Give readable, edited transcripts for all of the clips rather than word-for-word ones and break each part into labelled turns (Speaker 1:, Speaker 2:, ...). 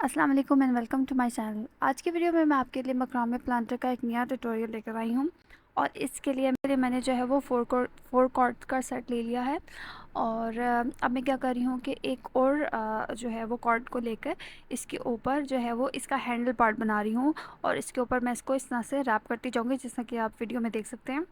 Speaker 1: अस्सलाम वालेकुम and welcome to my channel. आज की वीडियो में मैं आपके लिए मकरामे प्लांटर का एक नया ट्यूटोरियल लेकर आई हूँ और इसके लिए मैंने जो है वो फोर कॉर्ड का सेट ले लिया है। और अब मैं क्या कर रही हूँ कि एक और जो है वो कॉर्ड को लेकर इसके ऊपर जो है वो इसका हैंडल पार्ट बना रही हूँ और इसके ऊपर मैं इसको इस तरह से रैप करती जाऊँगी जैसा कि आप वीडियो में देख सकते हैं।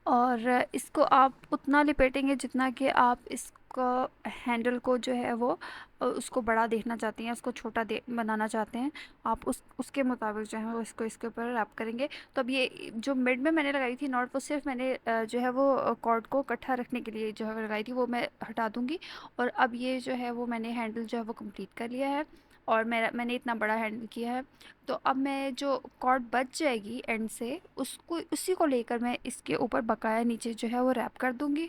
Speaker 1: और इसको आप उतना लपेटेंगे जितना कि आप इसका हैंडल को जो है वो उसको बड़ा देखना चाहते हैं, उसको छोटा दे बनाना चाहते हैं। आप उसके मुताबिक जो है वो इसको इसके ऊपर रैप करेंगे। तो अब ये जो मिड में मैंने लगाई थी नॉट, वो सिर्फ मैंने जो है वो कॉर्ड को इकट्ठा रखने के लिए जो है लगाई थी, वो मैं हटा दूँगी। और अब ये जो है वो मैंने हैंडल जो है वो कंप्लीट कर लिया है और मैंने इतना बड़ा हैंडल किया है। तो अब मैं जो कॉर्ड बच जाएगी एंड से उसको उसी को लेकर मैं इसके ऊपर बकाया नीचे जो है वो रैप कर दूंगी।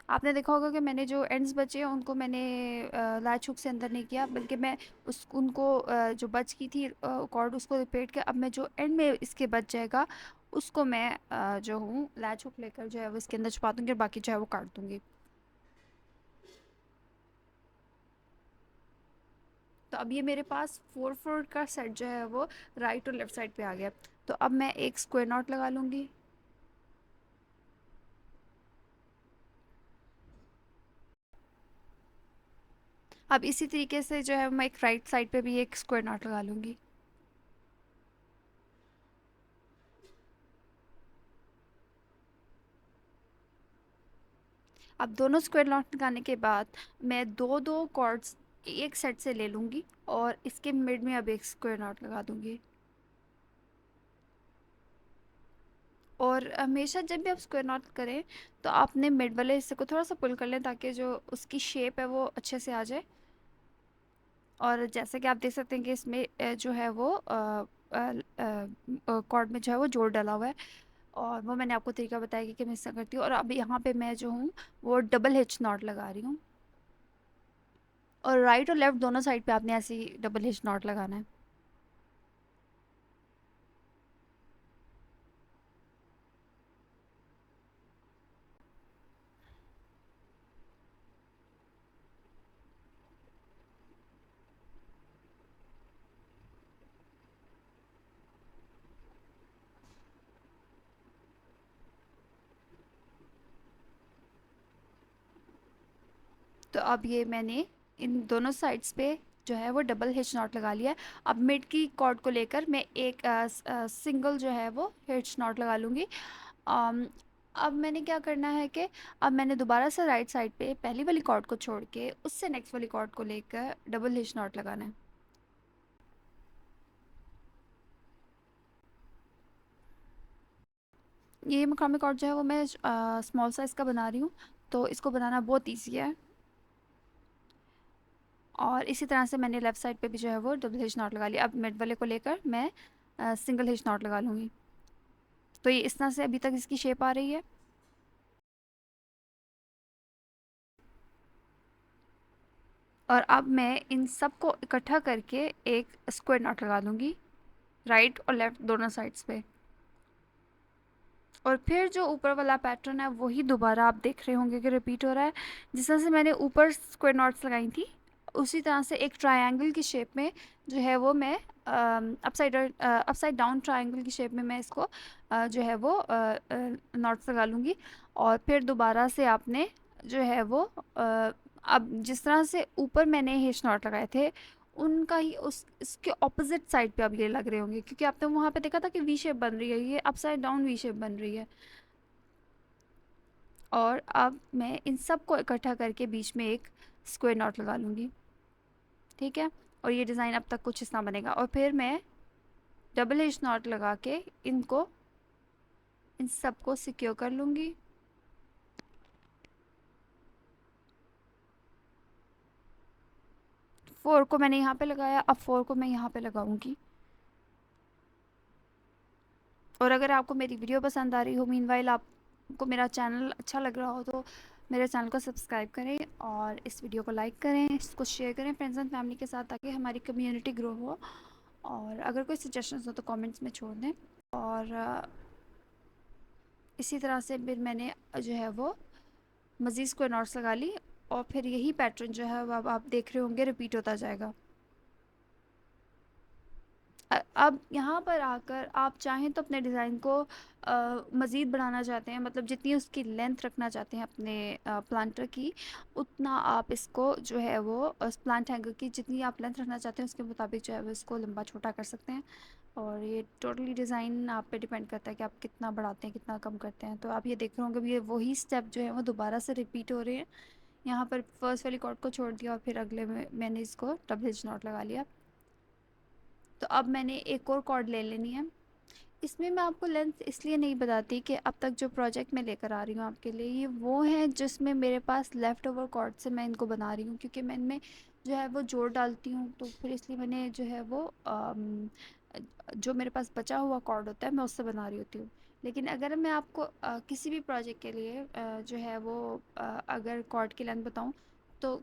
Speaker 1: आपने देखा होगा कि मैंने जो एंड्स बचे हैं उनको मैंने लाच हुक से अंदर नहीं किया, बल्कि मैं उस उनको जो बच की थी कॉर्ड उसको लपेट के अब मैं जो एंड में इसके बच जाएगा उसको मैं जो हूँ लैच हुक लेकर जो है वो इसके अंदर छुपा दूंगी और बाकी जो है वो काट दूंगी। तो अब ये मेरे पास फोर फोर का सेट जो है वो राइट और लेफ्ट साइड पे आ गया। तो अब मैं एक स्क्वायर नॉट लगा लूँगी। अब इसी तरीके से जो है मैं एक राइट साइड पे भी एक स्क्वायर नॉट लगा लूँगी। अब दोनों स्क्वायर नॉट लगाने के बाद मैं दो दो कॉर्ड्स एक सेट से ले लूँगी और इसके मिड में अब एक स्क्वायर नॉट लगा दूँगी। और हमेशा जब भी आप स्क्वायर नॉट करें तो आपने मिड वाले हिस्से को थोड़ा सा पुल कर लें ताकि जो उसकी शेप है वो अच्छे से आ जाए। और जैसे कि आप देख सकते हैं कि इसमें जो है वो कॉर्ड में जो है वो जोड़ डाला हुआ है और वो मैंने आपको तरीका बताया कि मैं इससे करती हूँ। और अब यहाँ पे मैं जो हूँ वो डबल हिच नॉट लगा रही हूँ और राइट और लेफ्ट दोनों साइड पे आपने ऐसे ही डबल हिच नॉट लगाना है। तो अब ये मैंने इन दोनों साइड्स पे जो है वो डबल हिच नॉट लगा लिया है। अब मिड की कॉर्ड को लेकर मैं एक सिंगल जो है वो हिच नॉट लगा लूँगी। अम, अब मैंने क्या करना है कि अब मैंने दोबारा से राइट साइड पे पहली वाली कॉर्ड को छोड़ के उससे नेक्स्ट वाली कॉर्ड को लेकर डबल हिच नॉट लगाना है। ये मकामी कॉर्ड जो है वो मैं स्मॉल साइज़ का बना रही हूँ, तो इसको बनाना बहुत ईजी है। और इसी तरह से मैंने लेफ़्ट साइड पे भी जो है वो डबल हिच नॉट लगा लिया। अब मिड वाले को लेकर मैं सिंगल हिच नॉट लगा लूँगी। तो ये इस तरह से अभी तक इसकी शेप आ रही है। और अब मैं इन सब को इकट्ठा करके एक स्क्वायर नॉट लगा दूँगी राइट और लेफ़्ट दोनों साइड्स पे। और फिर जो ऊपर वाला पैटर्न है वही दोबारा आप देख रहे होंगे कि रिपीट हो रहा है। जिस तरह से मैंने ऊपर स्क्वायर नॉट्स लगाई थी उसी तरह से एक ट्रायंगल की शेप में जो है वो मैं अपसाइड डाउन ट्रायंगल की शेप में मैं इसको जो है वो नॉट्स लगा लूँगी। और फिर दोबारा से आपने जो है वो अब जिस तरह से ऊपर मैंने हिच नॉट लगाए थे उनका ही उस इसके ऑपोजिट साइड पे अब ये लग रहे होंगे, क्योंकि आपने वहाँ पे देखा था कि वी शेप बन रही है, ये अपसाइड डाउन वी शेप बन रही है। और अब मैं इन सब को इकट्ठा करके बीच में एक स्क्वायर नॉट लगा लूँगी। ठीक है। और ये डिज़ाइन अब तक कुछ इस तरह बनेगा और फिर मैं डबल एज नॉट लगा के इनको इन सब को सिक्योर कर लूँगी। फोर को मैंने यहाँ पे लगाया, अब फोर को मैं यहाँ पे लगाऊंगी। और अगर आपको मेरी वीडियो पसंद आ रही हो, मीनवाइल आपको मेरा चैनल अच्छा लग रहा हो, तो मेरे चैनल को सब्सक्राइब करें और इस वीडियो को लाइक करें, इसको शेयर करें फ्रेंड्स एंड फैमिली के साथ ताकि हमारी कम्युनिटी ग्रो हो। और अगर कोई सजेशंस हो तो कमेंट्स में छोड़ दें। और इसी तरह से फिर मैंने जो है वो मज़ीद स्क्वायर नॉट्स लगा ली, और फिर यही पैटर्न जो है वो अब आप देख रहे होंगे रिपीट होता जाएगा। अब यहाँ पर आकर आप चाहें तो अपने डिज़ाइन को मज़ीद बढ़ाना चाहते हैं, मतलब जितनी उसकी लेंथ रखना चाहते हैं अपने प्लांटर की, उतना आप इसको जो है वो उस प्लांट हैंगर की जितनी आप लेंथ रखना चाहते हैं उसके मुताबिक जो है वो इसको लंबा छोटा कर सकते हैं। और ये टोटली डिज़ाइन आप पे डिपेंड करता है कि आप कितना बढ़ाते हैं कितना कम करते हैं। तो आप ये देख रहे होंगे भी ये वही स्टेप जो है वो दोबारा से रिपीट हो रहे हैं। यहाँ पर फर्स्ट वाली कॉर्ड को छोड़ दिया और फिर अगले में मैंने इसको डबल हिच नॉट लगा लिया। तो अब मैंने एक और कॉर्ड ले लेनी है। इसमें मैं आपको लेंथ इसलिए नहीं बताती कि अब तक जो प्रोजेक्ट मैं लेकर आ रही हूँ आपके लिए ये वो है जिसमें मेरे पास लेफ़्ट ओवर कॉर्ड से मैं इनको बना रही हूँ, क्योंकि मैं इनमें जो है वो जोड़ डालती हूँ, तो फिर इसलिए मैंने जो है वो जो मेरे पास बचा हुआ कॉर्ड होता है मैं उससे बना रही होती हूँ। लेकिन अगर मैं आपको किसी भी प्रोजेक्ट के लिए जो है वो अगर कॉर्ड की लेंथ बताऊँ, तो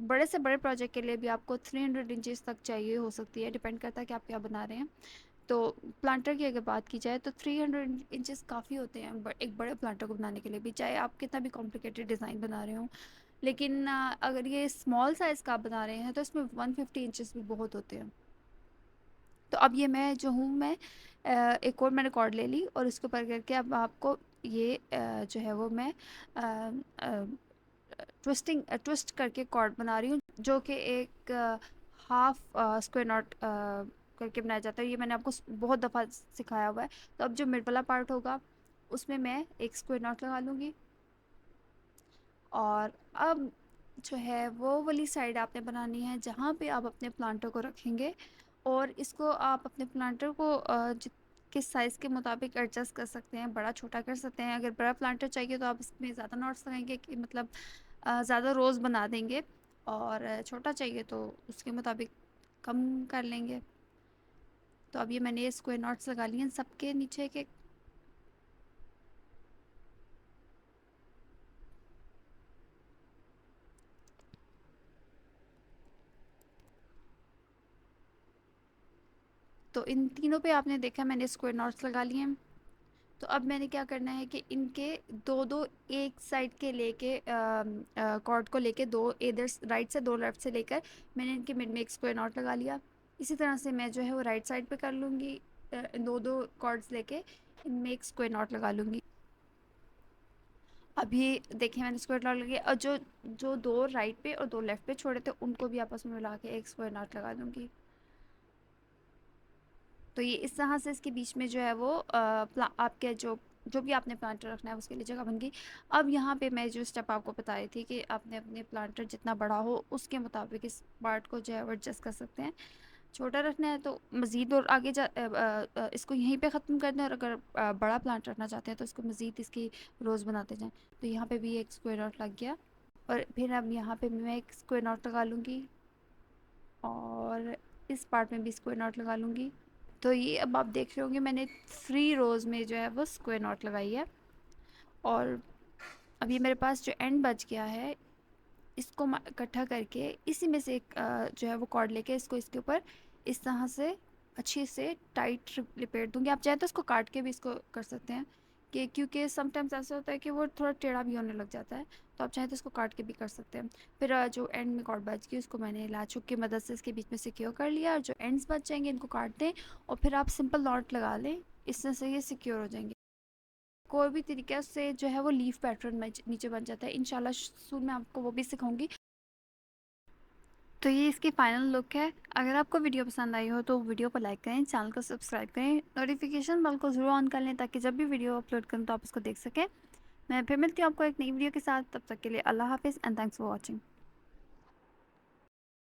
Speaker 1: बड़े से बड़े प्रोजेक्ट के लिए भी आपको 300 इंचज़ तक चाहिए हो सकती है, डिपेंड करता है कि आप क्या बना रहे हैं। तो प्लांटर की अगर बात की जाए तो 300 इंचेस काफ़ी होते हैं एक बड़े प्लांटर को बनाने के लिए भी, चाहे आप कितना भी कॉम्प्लिकेटेड डिज़ाइन बना रहे हो। लेकिन अगर ये स्मॉल साइज़ का आप बना रहे हैं तो इसमें 150 इंचेस भी बहुत होते हैं। तो अब ये मैं जो हूँ मैं एक और मैंने कॉर्ड ले ली और इसके ऊपर करके अब आपको ये जो है वो मैं ट्विस्ट करके कॉर्ड बना रही हूँ, जो कि एक हाफ स्क्वायर नॉट करके बनाया जाता है। ये मैंने आपको बहुत दफ़ा सिखाया हुआ है। तो अब जो मिड वाला पार्ट होगा उसमें मैं एक स्क्वायर नॉट लगा लूँगी, और अब जो है वो वाली साइड आपने बनानी है जहाँ पे आप अपने प्लांटर को रखेंगे, और इसको आप अपने प्लांटर को किस साइज़ के मुताबिक एडजस्ट कर सकते हैं, बड़ा छोटा कर सकते हैं। अगर बड़ा प्लांटर चाहिए तो आप इसमें ज़्यादा नॉट्स लगाएंगे कि मतलब ज़्यादा रोज़ बना देंगे, और छोटा चाहिए तो उसके मुताबिक कम कर लेंगे। तो अब ये मैंने ये स्क्वायर नॉट्स लगा लिए हैं सबके नीचे के। तो इन तीनों पे आपने देखा मैंने स्क्वायर नॉट्स लगा लिए हैं। तो अब मैंने क्या करना है कि इनके दो दो एक साइड के लेके कॉर्ड को लेके दो इधर राइट से दो लेफ्ट से लेकर मैंने इनके मिड में एक स्क्वायर नॉट लगा लिया। इसी तरह से मैं जो है वो राइट साइड पे कर लूँगी, दो दो कॉर्ड्स लेके इनमें एक स्क्वायर नॉट लगा लूँगी। अभी देखिए मैंने स्क्वायर नॉट लगी, और जो जो दो राइट पे और दो लेफ्ट पे छोड़े थे उनको भी आपस में मिला के एक स्क्वायर नॉट लगा दूँगी। तो ये इस तरह से इसके बीच में जो है वो आपके जो जो भी आपने प्लांटर रखना है उसके लिए जगह बन गई। अब यहाँ पे मैं जो स्टेप आपको बताई थी कि आपने अपने प्लांटर जितना बड़ा हो उसके मुताबिक इस पार्ट को जो है वो एडजस्ट कर सकते हैं। छोटा रखना है तो मज़ीद और आगे इसको यहीं पे ख़त्म कर दें, और अगर बड़ा प्लांट रखना चाहते हैं तो इसको मज़ीद इसकी रोज़ बनाते जाएँ। तो यहाँ पे भी एक स्क्वायर नॉट लग गया, और फिर अब यहाँ पे मैं एक स्क्वायर नॉट लगा लूँगी, और इस पार्ट में भी स्क्वायर नॉट लगा लूँगी। तो ये अब आप देख रहे होंगे मैंने 3 रोज़ में जो है वो स्क्वायर नॉट लगाई है। और अब ये मेरे पास जो एंड बच गया है इसको इकट्ठा करके इसी में से एक जो है वो कॉर्ड लेके इसको इसके ऊपर इस तरह से अच्छे से टाइट लिपेट दूँगी। आप चाहें तो इसको काट के भी इसको कर सकते हैं, कि क्योंकि समटाइम्स ऐसा होता है कि वो थोड़ा टेढ़ा भी होने लग जाता है, तो आप चाहें तो इसको काट के भी कर सकते हैं। फिर जो एंड में कॉर्ड बच गई उसको मैंने लाच हुक की मदद से इसके बीच में सिक्योर कर लिया, और जो एंड्स बच जाएंगे इनको काट दें और फिर आप सिंपल नॉट लगा लें, इससे से ये सिक्योर हो जाएंगे। कोई भी तरीके से जो है वो लीफ पैटर्न में नीचे बन जाता है। इंशाल्लाह सून मैं आपको वो भी सिखाऊंगी। तो ये इसकी फाइनल लुक है। अगर आपको वीडियो पसंद आई हो तो वीडियो को लाइक करें, चैनल को सब्सक्राइब करें, नोटिफिकेशन बेल को ज़रूर ऑन कर लें ताकि जब भी वीडियो अपलोड करूँ तो आप उसको देख सकें। मैं फिर मिलती हूँ आपको एक नई वीडियो के साथ, तब तक के लिए अल्लाह हाफिज़ एंड थैंक्स फॉर वॉचिंग।